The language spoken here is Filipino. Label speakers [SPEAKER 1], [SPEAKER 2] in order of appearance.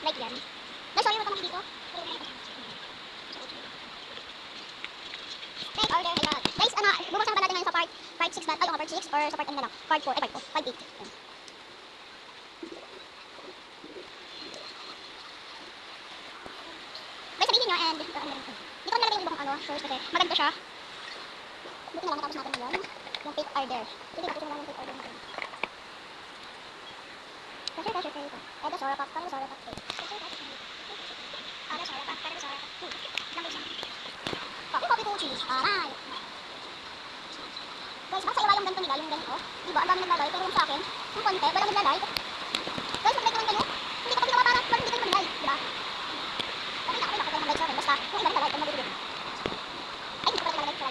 [SPEAKER 1] Like yan. Guys, sorry, wag kang dito. Take order, ayan. Guys, bubuksan pa natin ngayon sa part 6 na, ay, part 6 or sa part ano na lang, part 4, ay, part 8. Guys, sabihin nyo, and, hindi ko nalagay yung ibang shorts kasi maganda siya. Buti na lang natapos natin ngayon, yung take order. Sige, tapos na lang yung take order natin. Pressure. Edo, Sora Pop, parang Sora Pop 8. Ada Sora Pop, parang Sora Pop 2. Number 7. Copy po cheese. Aray. Guys, baka sa iwa yung ganito nila, yung ganito. Diba, ang dami naglalike, pero yung sa akin, yung konti, walang naglalike.